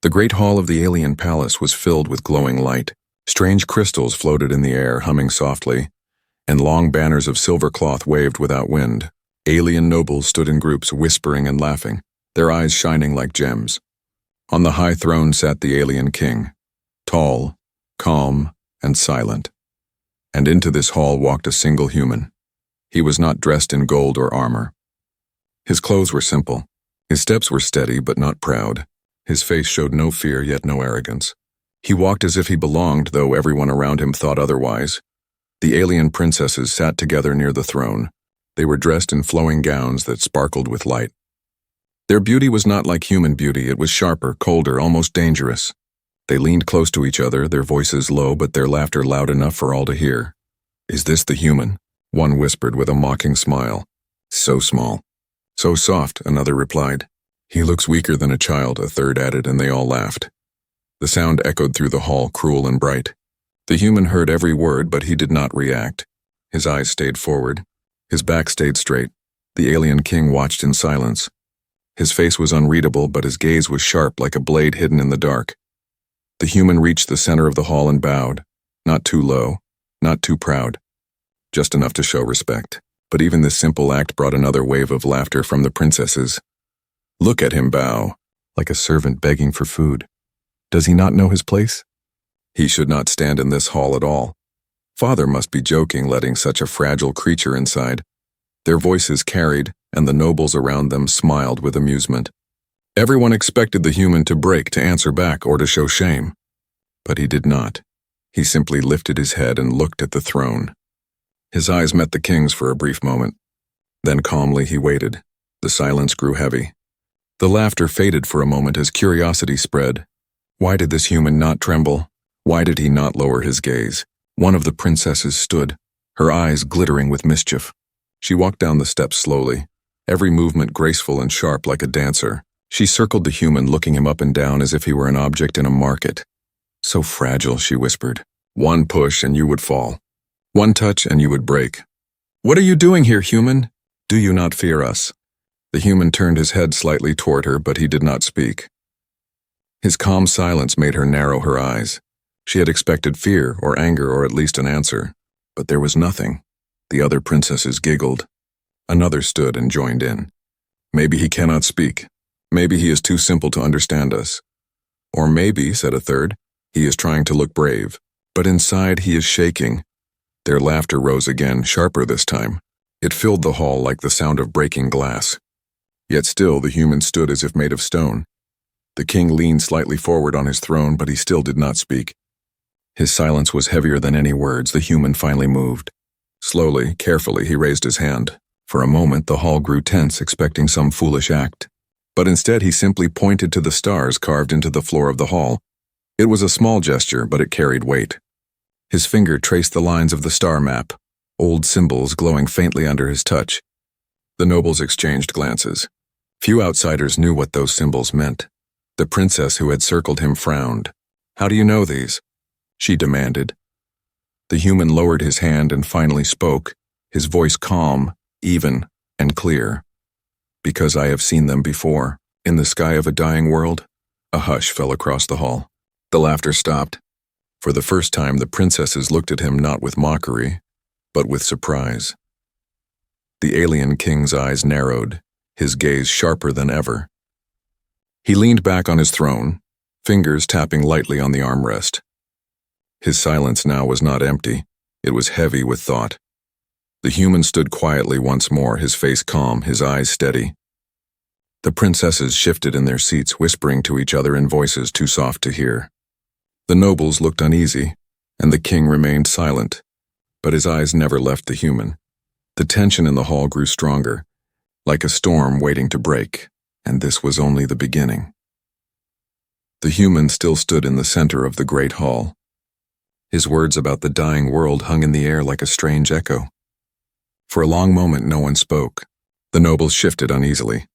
The great hall of the alien palace was filled with glowing light. Strange crystals floated in the air, humming softly, and long banners of silver cloth waved without wind. Alien nobles stood in groups, whispering and laughing, their eyes shining like gems. On the high throne sat the alien king, tall, calm, and silent. And into this hall walked a single human. He was not dressed in gold or armor. His clothes were simple. His steps were steady but not proud. His face showed no fear yet no arrogance. He walked as if he belonged, though everyone around him thought otherwise. The alien princesses sat together near the throne. They were dressed in flowing gowns that sparkled with light. Their beauty was not like human beauty. It was sharper, colder, almost dangerous. They leaned close to each other, their voices low but their laughter loud enough for all to hear. "Is this the human?" one whispered with a mocking smile. "So small. So soft," another replied. "He looks weaker than a child," a third added, and they all laughed. The sound echoed through the hall, cruel and bright. The human heard every word, but he did not react. His eyes stayed forward. His back stayed straight. The alien king watched in silence. His face was unreadable, but his gaze was sharp like a blade hidden in the dark. The human reached the center of the hall and bowed, not too low, not too proud, just enough to show respect. But even this simple act brought another wave of laughter from the princesses. "Look at him bow, like a servant begging for food. Does he not know his place? He should not stand in this hall at all. Father must be joking letting such a fragile creature inside." Their voices carried, and the nobles around them smiled with amusement. Everyone expected the human to break, to answer back, or to show shame. But he did not. He simply lifted his head and looked at the throne. His eyes met the king's for a brief moment. Then calmly he waited. The silence grew heavy. The laughter faded for a moment as curiosity spread. Why did this human not tremble? Why did he not lower his gaze? One of the princesses stood, her eyes glittering with mischief. She walked down the steps slowly, every movement graceful and sharp like a dancer. She circled the human, looking him up and down as if he were an object in a market. "So fragile," she whispered. "One push and you would fall. One touch and you would break. What are you doing here, human? Do you not fear us?" The human turned his head slightly toward her, but he did not speak. His calm silence made her narrow her eyes. She had expected fear or anger or at least an answer, but there was nothing. The other princesses giggled. Another stood and joined in. "Maybe he cannot speak. Maybe he is too simple to understand us. Or maybe," said a third, "he is trying to look brave, but inside he is shaking." Their laughter rose again, sharper this time. It filled the hall like the sound of breaking glass. Yet still the human stood as if made of stone. The king leaned slightly forward on his throne, but he still did not speak. His silence was heavier than any words. The human finally moved. Slowly, carefully, he raised his hand. For a moment, the hall grew tense, expecting some foolish act. But instead, he simply pointed to the stars carved into the floor of the hall. It was a small gesture, but it carried weight. His finger traced the lines of the star map, old symbols glowing faintly under his touch. The nobles exchanged glances. Few outsiders knew what those symbols meant. The princess who had circled him frowned. "How do you know these?" she demanded. The human lowered his hand and finally spoke, his voice calm, even, and clear. "Because I have seen them before, in the sky of a dying world." A hush fell across the hall. The laughter stopped. For the first time, the princesses looked at him not with mockery, but with surprise. The alien king's eyes narrowed, his gaze sharper than ever. He leaned back on his throne, fingers tapping lightly on the armrest. His silence now was not empty, it was heavy with thought. The human stood quietly once more, his face calm, his eyes steady. The princesses shifted in their seats, whispering to each other in voices too soft to hear. The nobles looked uneasy, and the king remained silent, but his eyes never left the human. The tension in the hall grew stronger, like a storm waiting to break, and this was only the beginning. The human still stood in the center of the great hall. His words about the dying world hung in the air like a strange echo. For a long moment no one spoke. The nobles shifted uneasily.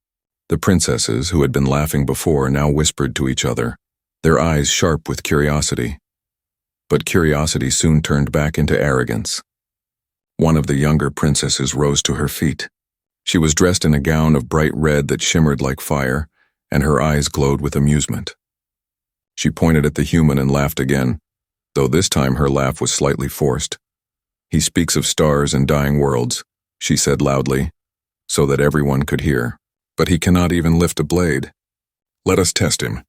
The princesses, who had been laughing before, now whispered to each other, their eyes sharp with curiosity. But curiosity soon turned back into arrogance. One of the younger princesses rose to her feet. She was dressed in a gown of bright red that shimmered like fire, and her eyes glowed with amusement. She pointed at the human and laughed again, though this time her laugh was slightly forced. "He speaks of stars and dying worlds," she said loudly, so that everyone could hear. "But he cannot even lift a blade. Let us test him.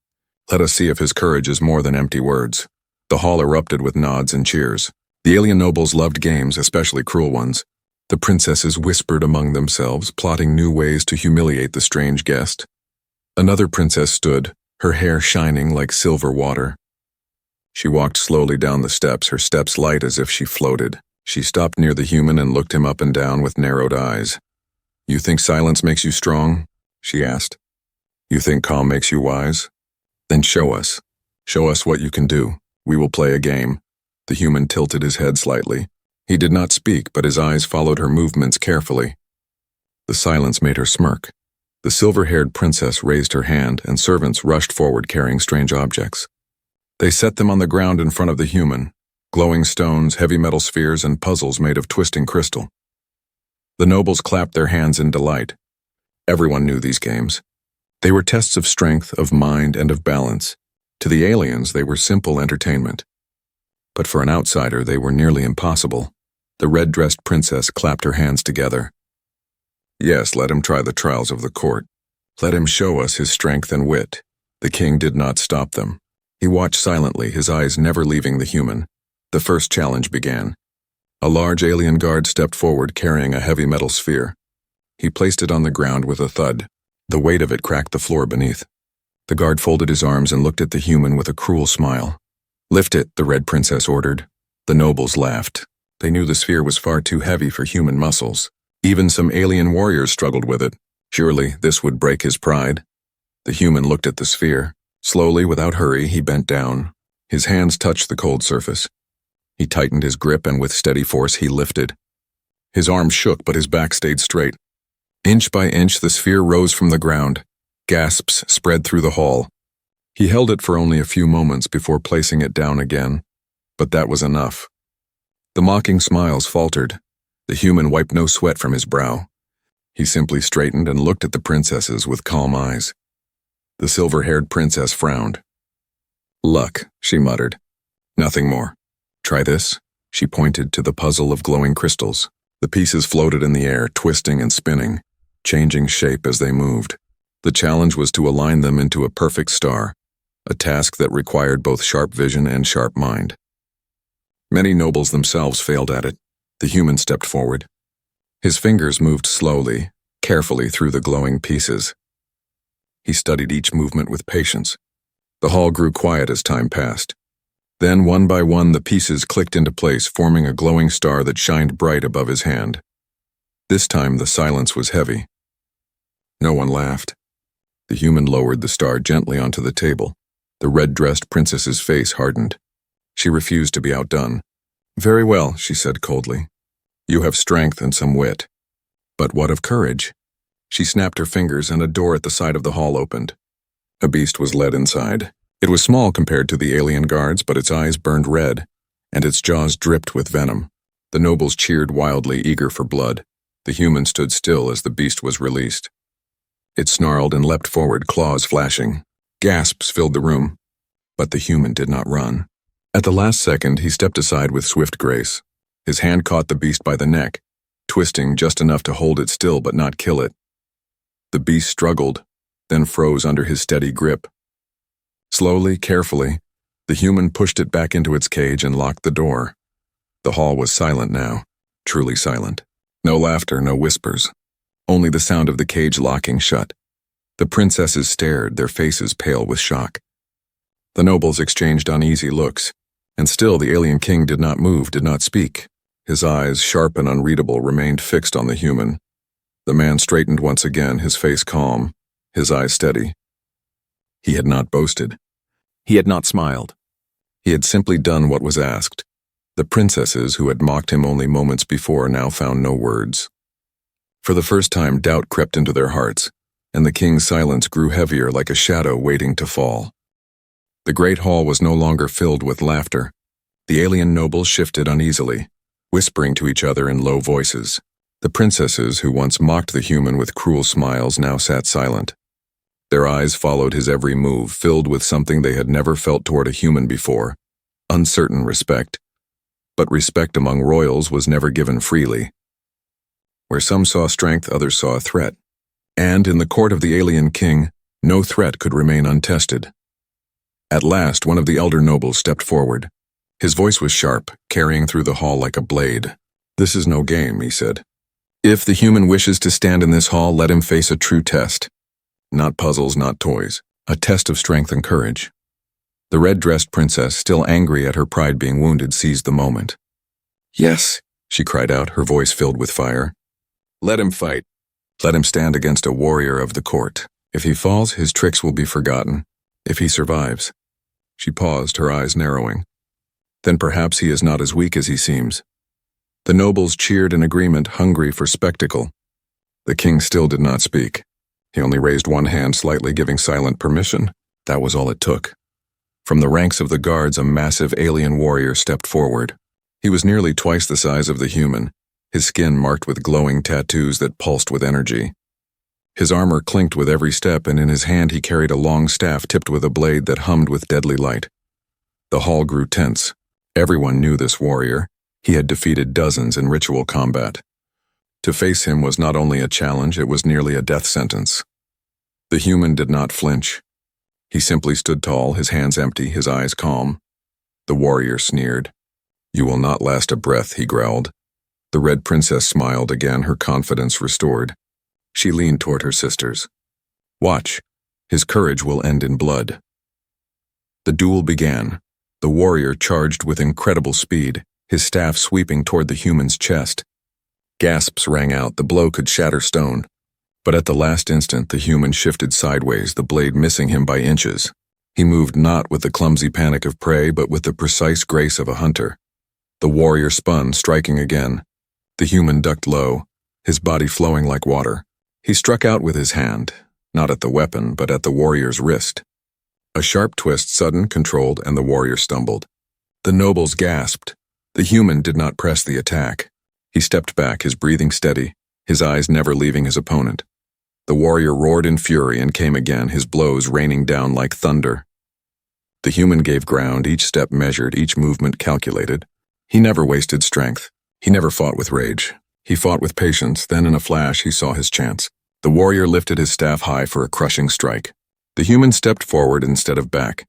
Let us see if his courage is more than empty words." The hall erupted with nods and cheers. The alien nobles loved games, especially cruel ones. The princesses whispered among themselves, plotting new ways to humiliate the strange guest. Another princess stood, her hair shining like silver water. She walked slowly down the steps, her steps light as if she floated. She stopped near the human and looked him up and down with narrowed eyes. "You think silence makes you strong?" she asked. "You think calm makes you wise? Then show us. Show us what you can do. We will play a game." The human tilted his head slightly. He did not speak, but his eyes followed her movements carefully. The silence made her smirk. The silver-haired princess raised her hand, and servants rushed forward carrying strange objects. They set them on the ground in front of the human, glowing stones, heavy metal spheres, and puzzles made of twisting crystal. The nobles clapped their hands in delight. Everyone knew these games. They were tests of strength, of mind, and of balance. To the aliens, they were simple entertainment. But for an outsider, they were nearly impossible. The red-dressed princess clapped her hands together. "Yes, let him try the trials of the court. Let him show us his strength and wit." The king did not stop them. He watched silently, his eyes never leaving the human. The first challenge began. A large alien guard stepped forward carrying a heavy metal sphere. He placed it on the ground with a thud. The weight of it cracked the floor beneath. The guard folded his arms and looked at the human with a cruel smile. "Lift it," the red princess ordered. The nobles laughed. They knew the sphere was far too heavy for human muscles. Even some alien warriors struggled with it. Surely this would break his pride. The human looked at the sphere. Slowly, without hurry, he bent down. His hands touched the cold surface. He tightened his grip and with steady force he lifted. His arms shook, but his back stayed straight. Inch by inch, the sphere rose from the ground. Gasps spread through the hall. He held it for only a few moments before placing it down again. But that was enough. The mocking smiles faltered. The human wiped no sweat from his brow. He simply straightened and looked at the princesses with calm eyes. The silver-haired princess frowned. "Luck," she muttered. "Nothing more. Try this." She pointed to the puzzle of glowing crystals. The pieces floated in the air, twisting and spinning, changing shape as they moved. The challenge was to align them into a perfect star, a task that required both sharp vision and sharp mind. Many nobles themselves failed at it. The human stepped forward. His fingers moved slowly, carefully through the glowing pieces. He studied each movement with patience. The hall grew quiet as time passed. Then, one by one, the pieces clicked into place, forming a glowing star that shined bright above his hand. This time, the silence was heavy. No one laughed. The human lowered the star gently onto the table. The red-dressed princess's face hardened. She refused to be outdone. "Very well," she said coldly. "You have strength and some wit. But what of courage?" She snapped her fingers and a door at the side of the hall opened. A beast was led inside. It was small compared to the alien guards, but its eyes burned red, and its jaws dripped with venom. The nobles cheered wildly, eager for blood. The human stood still as the beast was released. It snarled and leapt forward, claws flashing. Gasps filled the room. But the human did not run. At the last second, he stepped aside with swift grace. His hand caught the beast by the neck, twisting just enough to hold it still but not kill it. The beast struggled, then froze under his steady grip. Slowly, carefully, the human pushed it back into its cage and locked the door. The hall was silent now, truly silent. No laughter, no whispers. Only the sound of the cage locking shut. The princesses stared, their faces pale with shock. The nobles exchanged uneasy looks, and still the alien king did not move, did not speak. His eyes, sharp and unreadable, remained fixed on the human. The man straightened once again, his face calm, his eyes steady. He had not boasted. He had not smiled. He had simply done what was asked. The princesses, who had mocked him only moments before, now found no words. For the first time, doubt crept into their hearts, and the king's silence grew heavier like a shadow waiting to fall. The great hall was no longer filled with laughter. The alien nobles shifted uneasily, whispering to each other in low voices. The princesses, who once mocked the human with cruel smiles, now sat silent. Their eyes followed his every move, filled with something they had never felt toward a human before. Uncertain respect. But respect among royals was never given freely. Where some saw strength, others saw a threat. And in the court of the alien king, no threat could remain untested. At last, one of the elder nobles stepped forward. His voice was sharp, carrying through the hall like a blade. "This is no game," he said. "If the human wishes to stand in this hall, let him face a true test. Not puzzles, not toys. A test of strength and courage." The red-dressed princess, still angry at her pride being wounded, seized the moment. "Yes," she cried out, her voice filled with fire. "Let him fight. Let him stand against a warrior of the court. If he falls, his tricks will be forgotten. If he survives." She paused, her eyes narrowing. "Then perhaps he is not as weak as he seems." The nobles cheered in agreement, hungry for spectacle. The king still did not speak. He only raised one hand slightly, giving silent permission. That was all it took. From the ranks of the guards, a massive alien warrior stepped forward. He was nearly twice the size of the human, his skin marked with glowing tattoos that pulsed with energy. His armor clinked with every step, and in his hand he carried a long staff tipped with a blade that hummed with deadly light. The hall grew tense. Everyone knew this warrior. He had defeated dozens in ritual combat. To face him was not only a challenge, it was nearly a death sentence. The human did not flinch. He simply stood tall, his hands empty, his eyes calm. The warrior sneered. "You will not last a breath," he growled. The red princess smiled again, her confidence restored. She leaned toward her sisters. "Watch. His courage will end in blood." The duel began. The warrior charged with incredible speed, his staff sweeping toward the human's chest. Gasps rang out, the blow could shatter stone. But at the last instant, the human shifted sideways, the blade missing him by inches. He moved not with the clumsy panic of prey, but with the precise grace of a hunter. The warrior spun, striking again. The human ducked low, his body flowing like water. He struck out with his hand, not at the weapon, but at the warrior's wrist. A sharp twist, sudden, controlled, and the warrior stumbled. The nobles gasped. The human did not press the attack. He stepped back, his breathing steady, his eyes never leaving his opponent. The warrior roared in fury and came again, his blows raining down like thunder. The human gave ground, each step measured, each movement calculated. He never wasted strength. He never fought with rage. He fought with patience, then in a flash he saw his chance. The warrior lifted his staff high for a crushing strike. The human stepped forward instead of back.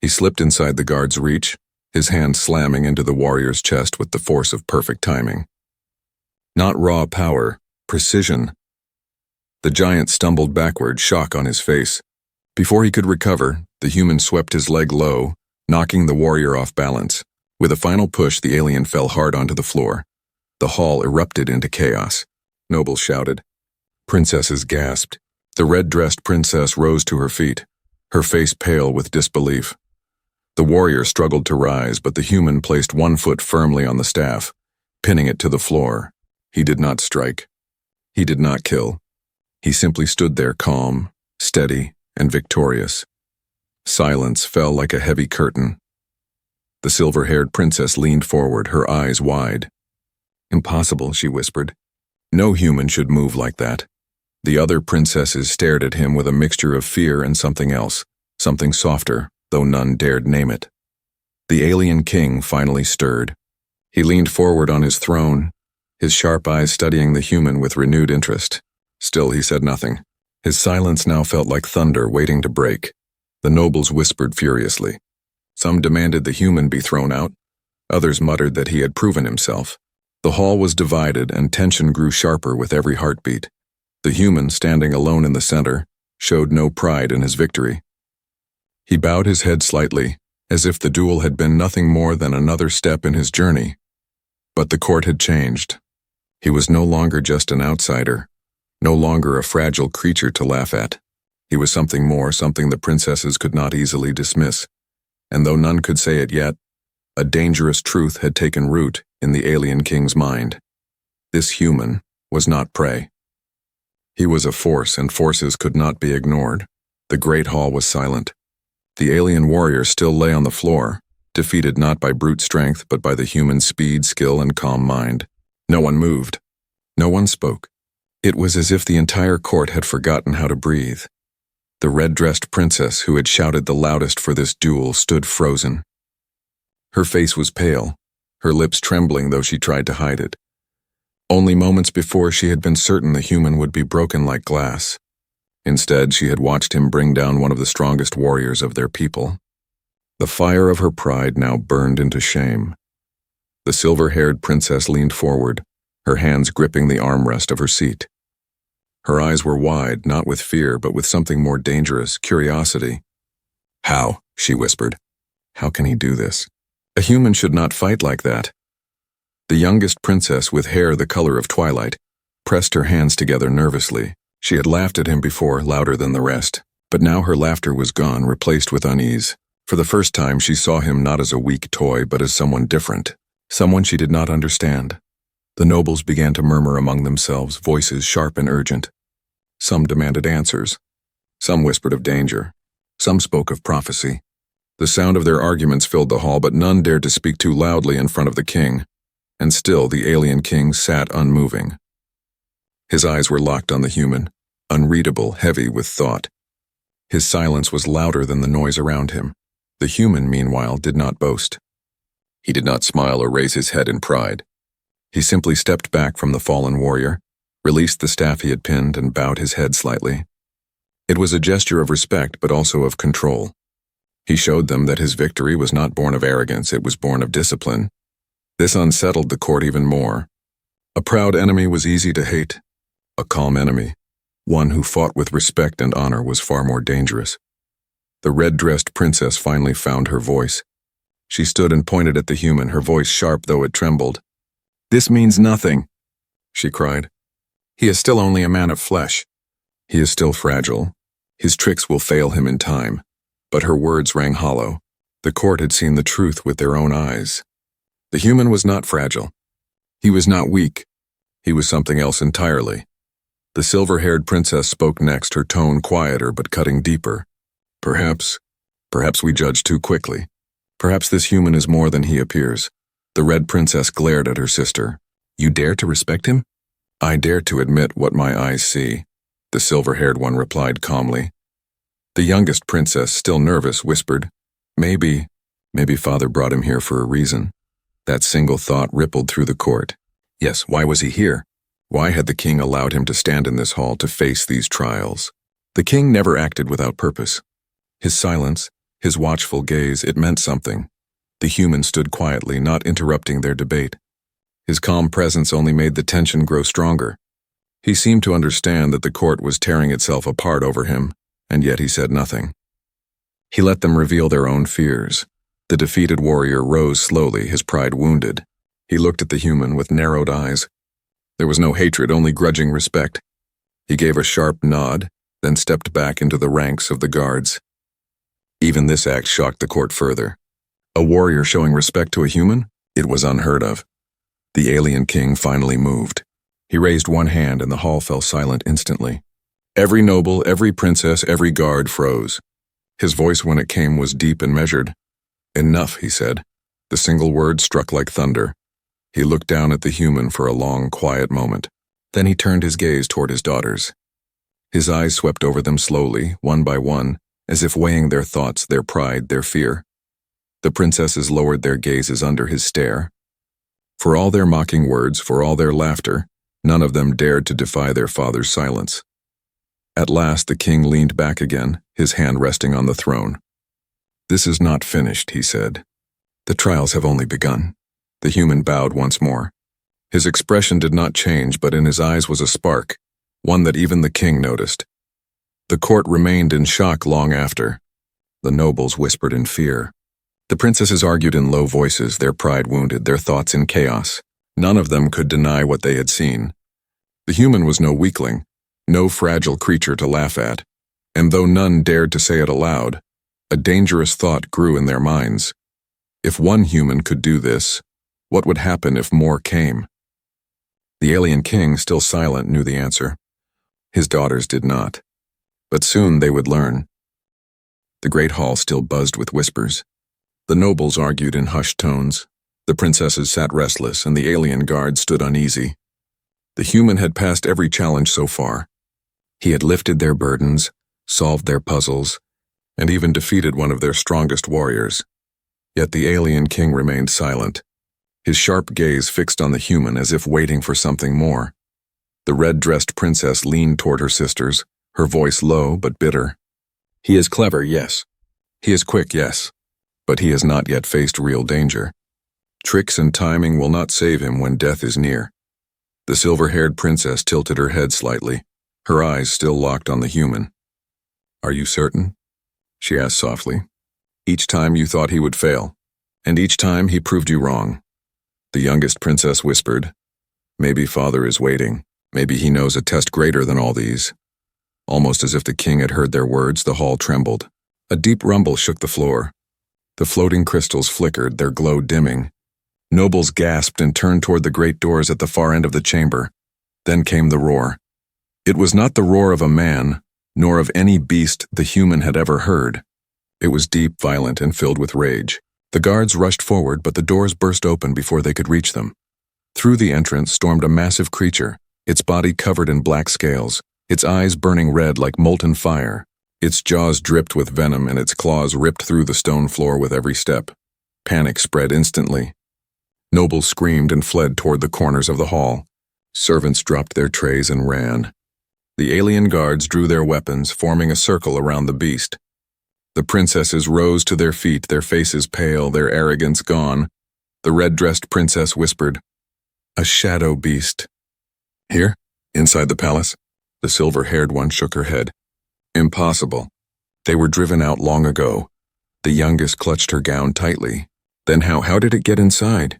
He slipped inside the guard's reach, his hand slamming into the warrior's chest with the force of perfect timing. Not raw power, precision. The giant stumbled backward, shock on his face. Before he could recover, the human swept his leg low, knocking the warrior off balance. With a final push, the alien fell hard onto the floor. The hall erupted into chaos. Nobles shouted. Princesses gasped. The red-dressed princess rose to her feet, her face pale with disbelief. The warrior struggled to rise, but the human placed one foot firmly on the staff, pinning it to the floor. He did not strike. He did not kill. He simply stood there calm, steady, and victorious. Silence fell like a heavy curtain. The silver-haired princess leaned forward, her eyes wide. "Impossible," she whispered. "No human should move like that." The other princesses stared at him with a mixture of fear and something else, something softer, though none dared name it. The alien king finally stirred. He leaned forward on his throne, his sharp eyes studying the human with renewed interest. Still he said nothing. His silence now felt like thunder waiting to break. The nobles whispered furiously. Some demanded the human be thrown out. Others muttered that he had proven himself. The hall was divided, and tension grew sharper with every heartbeat. The human, standing alone in the center, showed no pride in his victory. He bowed his head slightly, as if the duel had been nothing more than another step in his journey. But the court had changed. He was no longer just an outsider, no longer a fragile creature to laugh at. He was something more, something the princesses could not easily dismiss. And though none could say it yet, a dangerous truth had taken root in the alien king's mind. This human was not prey. He was a force, and forces could not be ignored. The great hall was silent. The alien warrior still lay on the floor, defeated not by brute strength but by the human speed, skill, and calm mind. No one moved. No one spoke. It was as if the entire court had forgotten how to breathe. The red-dressed princess who had shouted the loudest for this duel stood frozen. Her face was pale, her lips trembling though she tried to hide it. Only moments before she had been certain the human would be broken like glass. Instead, she had watched him bring down one of the strongest warriors of their people. The fire of her pride now burned into shame. The silver-haired princess leaned forward, her hands gripping the armrest of her seat. Her eyes were wide, not with fear, but with something more dangerous, curiosity. "How?" she whispered. "How can he do this? A human should not fight like that." The youngest princess, with hair the color of twilight, pressed her hands together nervously. She had laughed at him before, louder than the rest, but now her laughter was gone, replaced with unease. For the first time, she saw him not as a weak toy, but as someone different, someone she did not understand. The nobles began to murmur among themselves, voices sharp and urgent. Some demanded answers. Some whispered of danger. Some spoke of prophecy. The sound of their arguments filled the hall, but none dared to speak too loudly in front of the king. And still the alien king sat unmoving. His eyes were locked on the human, unreadable, heavy with thought. His silence was louder than the noise around him. The human, meanwhile, did not boast. He did not smile or raise his head in pride. He simply stepped back from the fallen warrior, released the staff he had pinned, and bowed his head slightly. It was a gesture of respect, but also of control. He showed them that his victory was not born of arrogance, it was born of discipline. This unsettled the court even more. A proud enemy was easy to hate. A calm enemy, one who fought with respect and honor, was far more dangerous. The red-dressed princess finally found her voice. She stood and pointed at the human, her voice sharp though it trembled. "This means nothing," she cried. "He is still only a man of flesh. He is still fragile. His tricks will fail him in time." But her words rang hollow. The court had seen the truth with their own eyes. The human was not fragile. He was not weak. He was something else entirely. The silver-haired princess spoke next, her tone quieter but cutting deeper. Perhaps we judge too quickly. Perhaps this human is more than he appears." The red princess glared at her sister. "You dare to respect him?" "I dare to admit what my eyes see," the silver-haired one replied calmly. The youngest princess, still nervous, whispered, Maybe father brought him here for a reason." That single thought rippled through the court. Yes, why was he here? Why had the king allowed him to stand in this hall to face these trials? The king never acted without purpose. His silence, his watchful gaze, it meant something. The human stood quietly, not interrupting their debate. His calm presence only made the tension grow stronger. He seemed to understand that the court was tearing itself apart over him, and yet he said nothing. He let them reveal their own fears. The defeated warrior rose slowly, his pride wounded. He looked at the human with narrowed eyes. There was no hatred, only grudging respect. He gave a sharp nod, then stepped back into the ranks of the guards. Even this act shocked the court further. A warrior showing respect to a human? It was unheard of. The alien king finally moved. He raised one hand and the hall fell silent instantly. Every noble, every princess, every guard froze. His voice when it came was deep and measured. "Enough," he said. The single word struck like thunder. He looked down at the human for a long, quiet moment. Then he turned his gaze toward his daughters. His eyes swept over them slowly, one by one, as if weighing their thoughts, their pride, their fear. The princesses lowered their gazes under his stare. For all their mocking words, for all their laughter, none of them dared to defy their father's silence. At last the king leaned back again, his hand resting on the throne. "This is not finished," he said. "The trials have only begun." The human bowed once more. His expression did not change, but in his eyes was a spark, one that even the king noticed. The court remained in shock long after. The nobles whispered in fear. The princesses argued in low voices, their pride wounded, their thoughts in chaos. None of them could deny what they had seen. The human was no weakling, no fragile creature to laugh at, and though none dared to say it aloud, a dangerous thought grew in their minds. If one human could do this, what would happen if more came? The alien king, still silent, knew the answer. His daughters did not. But soon they would learn. The great hall still buzzed with whispers. The nobles argued in hushed tones. The princesses sat restless, and the alien guard stood uneasy. The human had passed every challenge so far. He had lifted their burdens, solved their puzzles, and even defeated one of their strongest warriors. Yet the alien king remained silent, his sharp gaze fixed on the human as if waiting for something more. The red-dressed princess leaned toward her sisters, her voice low but bitter. "He is clever, yes. He is quick, yes. But he has not yet faced real danger. Tricks and timing will not save him when death is near." The silver-haired princess tilted her head slightly, her eyes still locked on the human. "Are you certain?" she asked softly. "Each time you thought he would fail, and each time he proved you wrong." The youngest princess whispered, "Maybe father is waiting. Maybe he knows a test greater than all these." Almost as if the king had heard their words, the hall trembled. A deep rumble shook the floor. The floating crystals flickered, their glow dimming. Nobles gasped and turned toward the great doors at the far end of the chamber. Then came the roar. It was not the roar of a man, nor of any beast the human had ever heard. It was deep, violent, and filled with rage. The guards rushed forward, but the doors burst open before they could reach them. Through the entrance stormed a massive creature, its body covered in black scales, its eyes burning red like molten fire. Its jaws dripped with venom and its claws ripped through the stone floor with every step. Panic spread instantly. Nobles screamed and fled toward the corners of the hall. Servants dropped their trays and ran. The alien guards drew their weapons, forming a circle around the beast. The princesses rose to their feet, their faces pale, their arrogance gone. The red-dressed princess whispered, "A shadow beast." "Here? Inside the palace?" The silver-haired one shook her head. "Impossible. They were driven out long ago." The youngest clutched her gown tightly. "Then how did it get inside?"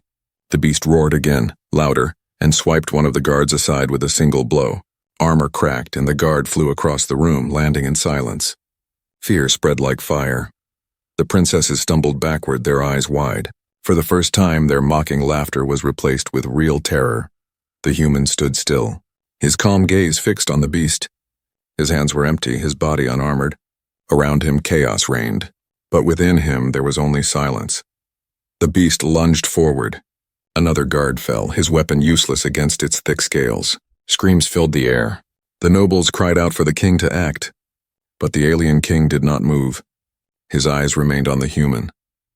The beast roared again, louder, and swiped one of the guards aside with a single blow. Armor cracked, and the guard flew across the room, landing in silence. Fear spread like fire. The princesses stumbled backward, their eyes wide. For the first time, their mocking laughter was replaced with real terror. The human stood still, his calm gaze fixed on the beast. His hands were empty, his body unarmored. Around him, chaos reigned, but within him there was only silence. The beast lunged forward. Another guard fell, his weapon useless against its thick scales. Screams filled the air. The nobles cried out for the king to act. But the alien king did not move. His eyes remained on the human.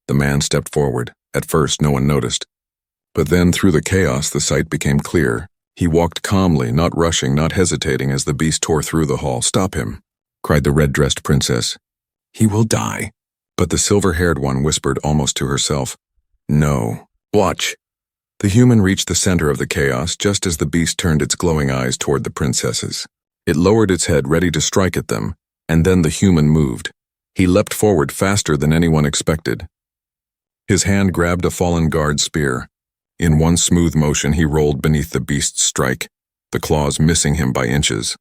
The man stepped forward. At first, no one noticed. But then, through the chaos, the sight became clear. He walked calmly, not rushing, not hesitating as the beast tore through the hall. "Stop him," cried the red-dressed princess. "He will die." But the silver-haired one whispered almost to herself, "No. Watch." The human reached the center of the chaos just as the beast turned its glowing eyes toward the princesses. It lowered its head, ready to strike at them, and then the human moved. He leapt forward faster than anyone expected. His hand grabbed a fallen guard's spear. In one smooth motion, he rolled beneath the beast's strike, the claws missing him by inches.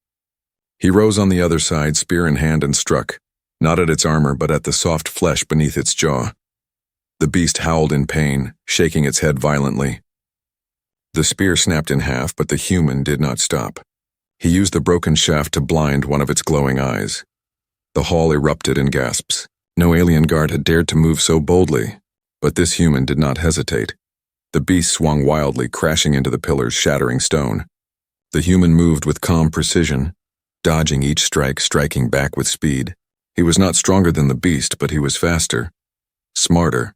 He rose on the other side, spear in hand, and struck, not at its armor, but at the soft flesh beneath its jaw. The beast howled in pain, shaking its head violently. The spear snapped in half, but the human did not stop. He used the broken shaft to blind one of its glowing eyes. The hall erupted in gasps. No alien guard had dared to move so boldly, but this human did not hesitate. The beast swung wildly, crashing into the pillars, shattering stone. The human moved with calm precision, dodging each strike, striking back with speed. He was not stronger than the beast, but he was faster, smarter.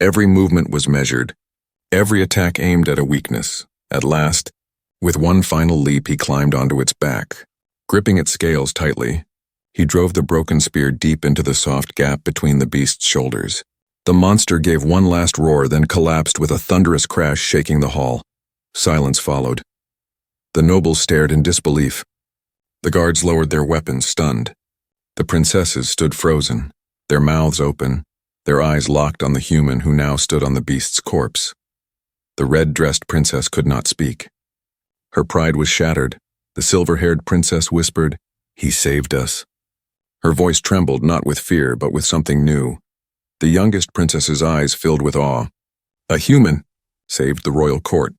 Every movement was measured, every attack aimed at a weakness. At last, with one final leap, he climbed onto its back. Gripping its scales tightly, he drove the broken spear deep into the soft gap between the beast's shoulders. The monster gave one last roar, then collapsed with a thunderous crash, shaking the hall. Silence followed. The nobles stared in disbelief. The guards lowered their weapons, stunned. The princesses stood frozen, their mouths open, their eyes locked on the human who now stood on the beast's corpse. The red-dressed princess could not speak. Her pride was shattered. The silver-haired princess whispered, "He saved us." Her voice trembled, not with fear, but with something new. The youngest princess's eyes filled with awe. "A human saved the royal court."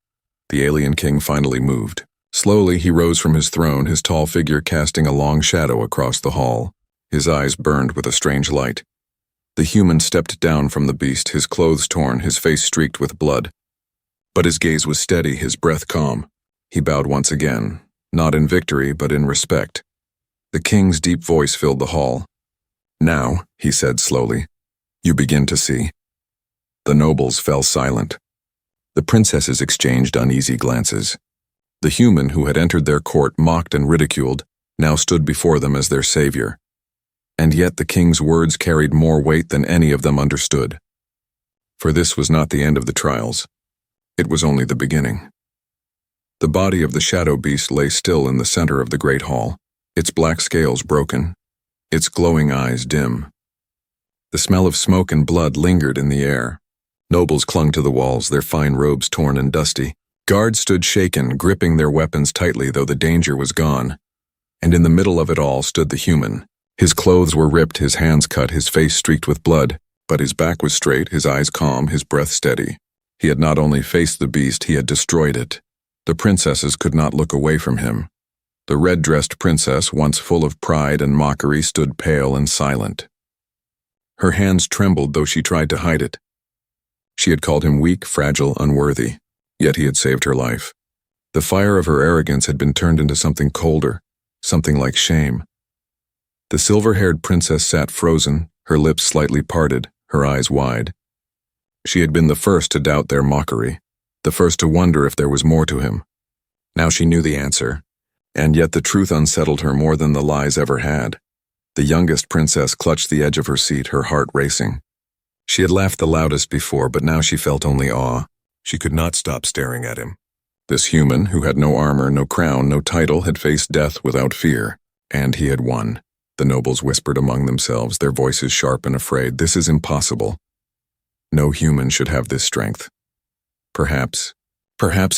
The alien king finally moved. Slowly, he rose from his throne, his tall figure casting a long shadow across the hall. His eyes burned with a strange light. The human stepped down from the beast, his clothes torn, his face streaked with blood. But his gaze was steady, his breath calm. He bowed once again, not in victory, but in respect. The king's deep voice filled the hall. "Now," he said slowly, "you begin to see." The nobles fell silent. The princesses exchanged uneasy glances. The human who had entered their court mocked and ridiculed now stood before them as their savior. And yet the king's words carried more weight than any of them understood. For this was not the end of the trials. It was only the beginning. The body of the shadow beast lay still in the center of the great hall, its black scales broken, its glowing eyes dim. The smell of smoke and blood lingered in the air. Nobles clung to the walls, their fine robes torn and dusty. Guards stood shaken, gripping their weapons tightly though the danger was gone. And in the middle of it all stood the human. His clothes were ripped, his hands cut, his face streaked with blood, but his back was straight, his eyes calm, his breath steady. He had not only faced the beast, he had destroyed it. The princesses could not look away from him. The red-dressed princess, once full of pride and mockery, stood pale and silent. Her hands trembled though she tried to hide it. She had called him weak, fragile, unworthy, yet he had saved her life. The fire of her arrogance had been turned into something colder, something like shame. The silver-haired princess sat frozen, her lips slightly parted, her eyes wide. She had been the first to doubt their mockery, the first to wonder if there was more to him. Now she knew the answer, and yet the truth unsettled her more than the lies ever had. The youngest princess clutched the edge of her seat, her heart racing. She had laughed the loudest before, but now she felt only awe. She could not stop staring at him. This human, who had no armor, no crown, no title, had faced death without fear, and he had won. The nobles whispered among themselves, their voices sharp and afraid. This is impossible. No human should have this strength. Perhaps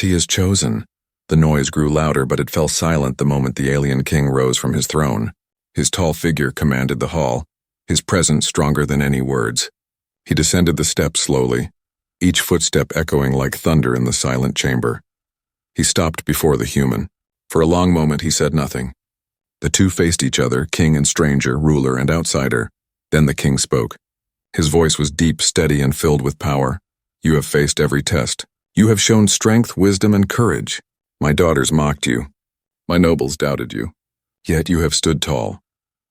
he is chosen. The noise grew louder, but it fell silent the moment the alien king rose from his throne. His tall figure commanded the hall, his presence stronger than any words. He descended the steps slowly, each footstep echoing like thunder in the silent chamber. He stopped before the human. For a long moment he said nothing. The two faced each other, king and stranger, ruler and outsider. Then the king spoke. His voice was deep, steady, and filled with power. "You have faced every test. You have shown strength, wisdom, and courage. My daughters mocked you. My nobles doubted you. Yet you have stood tall,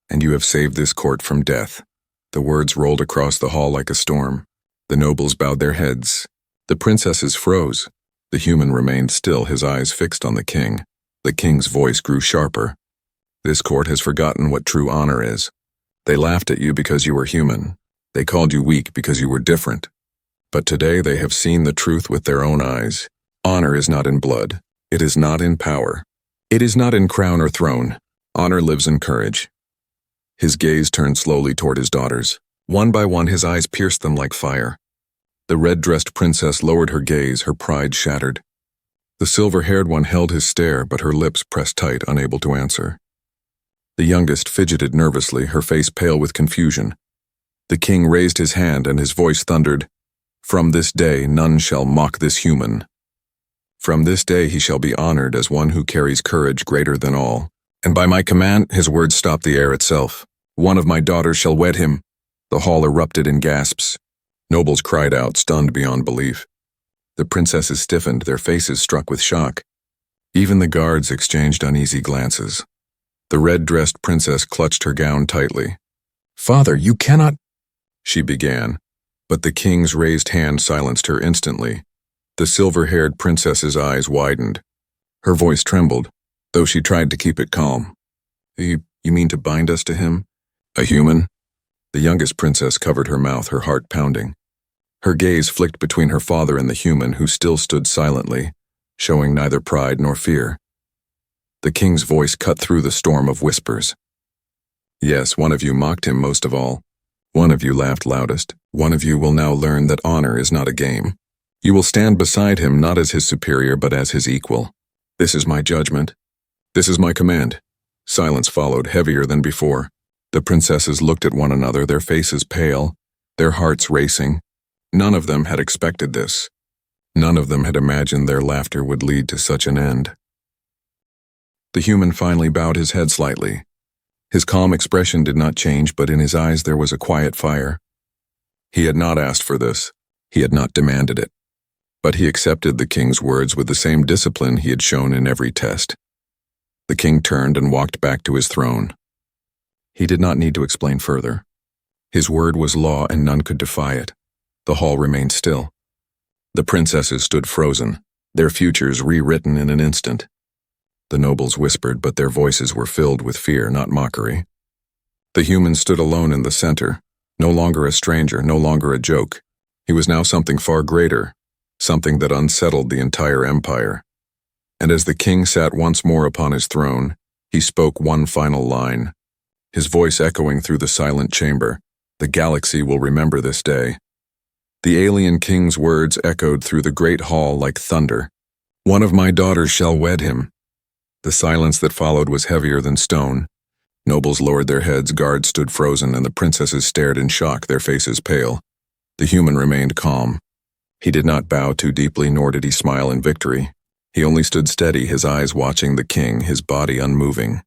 and you have saved this court from death." The words rolled across the hall like a storm. The nobles bowed their heads. The princesses froze. The human remained still, his eyes fixed on the king. The king's voice grew sharper. "This court has forgotten what true honor is. They laughed at you because you were human. They called you weak because you were different. But today they have seen the truth with their own eyes. Honor is not in blood. It is not in power. It is not in crown or throne. Honor lives in courage." His gaze turned slowly toward his daughters. One by one his eyes pierced them like fire. The red-dressed princess lowered her gaze, her pride shattered. The silver-haired one held his stare, but her lips pressed tight, unable to answer. The youngest fidgeted nervously, her face pale with confusion. The king raised his hand and his voice thundered, "From this day none shall mock this human. From this day he shall be honored as one who carries courage greater than all. And by my command," his words stopped the air itself, "one of my daughters shall wed him." The hall erupted in gasps. Nobles cried out, stunned beyond belief. The princesses stiffened, their faces struck with shock. Even the guards exchanged uneasy glances. The red-dressed princess clutched her gown tightly. "Father, you cannot—" she began, but the king's raised hand silenced her instantly. The silver-haired princess's eyes widened. Her voice trembled, though she tried to keep it calm. You mean to bind us to him? A human?" The youngest princess covered her mouth, her heart pounding. Her gaze flicked between her father and the human, who still stood silently, showing neither pride nor fear. The king's voice cut through the storm of whispers. "Yes, one of you mocked him most of all. One of you laughed loudest. One of you will now learn that honor is not a game. You will stand beside him not as his superior but as his equal. This is my judgment. This is my command." Silence followed, heavier than before. The princesses looked at one another, their faces pale, their hearts racing. None of them had expected this. None of them had imagined their laughter would lead to such an end. The human finally bowed his head slightly. His calm expression did not change, but in his eyes there was a quiet fire. He had not asked for this. He had not demanded it. But he accepted the king's words with the same discipline he had shown in every test. The king turned and walked back to his throne. He did not need to explain further. His word was law and none could defy it. The hall remained still. The princesses stood frozen, their futures rewritten in an instant. The nobles whispered, but their voices were filled with fear, not mockery. The human stood alone in the center, no longer a stranger, no longer a joke. He was now something far greater, something that unsettled the entire empire. And as the king sat once more upon his throne, he spoke one final line, his voice echoing through the silent chamber. The galaxy will remember this day. The alien king's words echoed through the great hall like thunder. One of my daughters shall wed him. The silence that followed was heavier than stone. Nobles lowered their heads, guards stood frozen, and the princesses stared in shock, their faces pale. The human remained calm. He did not bow too deeply, nor did he smile in victory. He only stood steady, his eyes watching the king, his body unmoving.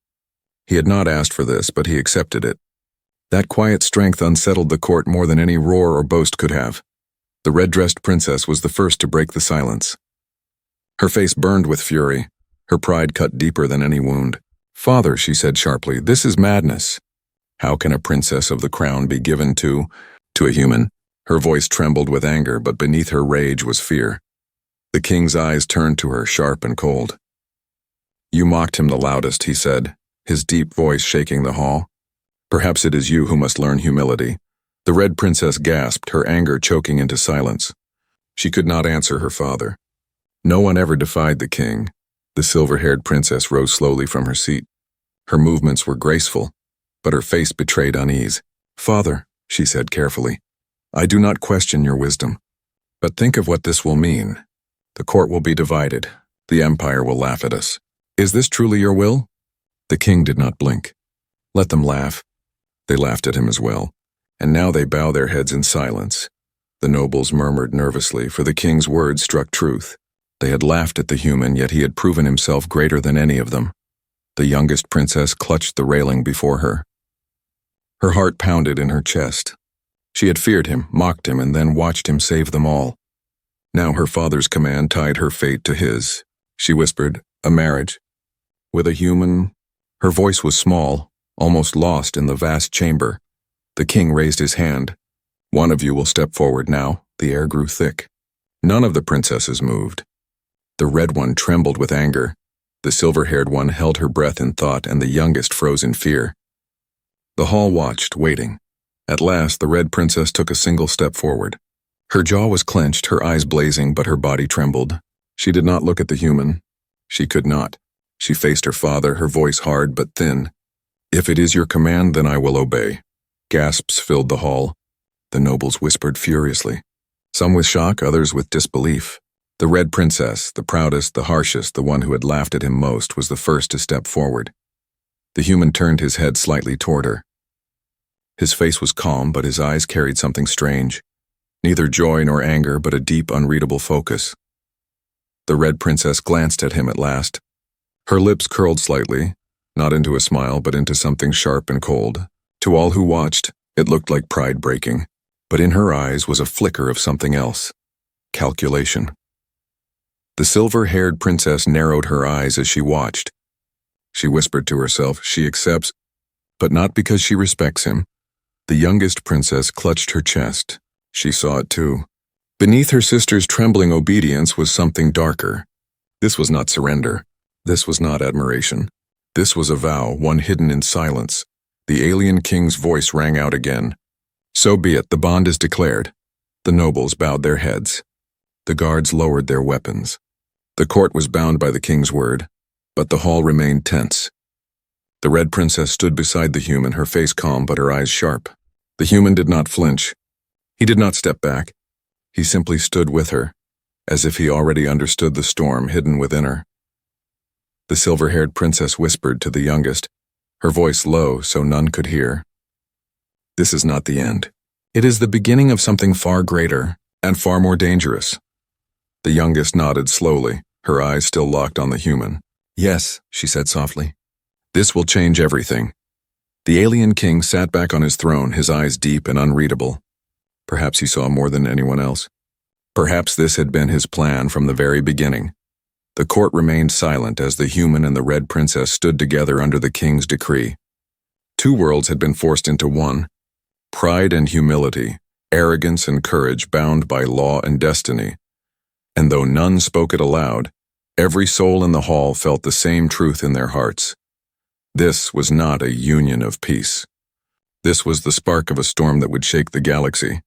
He had not asked for this, but he accepted it. That quiet strength unsettled the court more than any roar or boast could have. The red-dressed princess was the first to break the silence. Her face burned with fury, her pride cut deeper than any wound. "Father," she said sharply, "this is madness. How can a princess of the crown be given to a human?" Her voice trembled with anger, but beneath her rage was fear. The king's eyes turned to her, sharp and cold. "You mocked him the loudest," he said, his deep voice shaking the hall. "Perhaps it is you who must learn humility." The red princess gasped, her anger choking into silence. She could not answer her father. No one ever defied the king. The silver-haired princess rose slowly from her seat. Her movements were graceful, but her face betrayed unease. "Father," she said carefully, "I do not question your wisdom. But think of what this will mean. The court will be divided. The empire will laugh at us. Is this truly your will?" The king did not blink. Let them laugh. They laughed at him as well, and now they bow their heads in silence. The nobles murmured nervously, for the king's words struck truth. They had laughed at the human, yet he had proven himself greater than any of them. The youngest princess clutched the railing before her. Her heart pounded in her chest. She had feared him, mocked him, and then watched him save them all. Now her father's command tied her fate to his. She whispered, "A marriage. With a human." Her voice was small, almost lost in the vast chamber. The king raised his hand. "One of you will step forward now." The air grew thick. None of the princesses moved. The red one trembled with anger. The silver-haired one held her breath in thought, and the youngest froze in fear. The hall watched, waiting. At last, the red princess took a single step forward. Her jaw was clenched, her eyes blazing, but her body trembled. She did not look at the human. She could not. She faced her father, her voice hard but thin. "If it is your command, then I will obey." Gasps filled the hall. The nobles whispered furiously, some with shock, others with disbelief. The red princess, the proudest, the harshest, the one who had laughed at him most, was the first to step forward. The human turned his head slightly toward her. His face was calm, but his eyes carried something strange. Neither joy nor anger, but a deep, unreadable focus. The red princess glanced at him at last. Her lips curled slightly, not into a smile, but into something sharp and cold. To all who watched, it looked like pride breaking, but in her eyes was a flicker of something else. Calculation. The silver-haired princess narrowed her eyes as she watched. She whispered to herself, "She accepts, but not because she respects him." The youngest princess clutched her chest. She saw it too. Beneath her sister's trembling obedience was something darker. This was not surrender. This was not admiration. This was a vow, one hidden in silence. The alien king's voice rang out again. "So be it, the bond is declared." The nobles bowed their heads. The guards lowered their weapons. The court was bound by the king's word, but the hall remained tense. The red princess stood beside the human, her face calm but her eyes sharp. The human did not flinch. He did not step back. He simply stood with her, as if he already understood the storm hidden within her. The silver-haired princess whispered to the youngest, her voice low so none could hear. "This is not the end. It is the beginning of something far greater and far more dangerous." The youngest nodded slowly, her eyes still locked on the human. "Yes," she said softly. "This will change everything." The alien king sat back on his throne, his eyes deep and unreadable. Perhaps he saw more than anyone else. Perhaps this had been his plan from the very beginning. The court remained silent as the human and the red princess stood together under the king's decree. Two worlds had been forced into one. Pride and humility, arrogance and courage bound by law and destiny. And though none spoke it aloud, every soul in the hall felt the same truth in their hearts. This was not a union of peace. This was the spark of a storm that would shake the galaxy.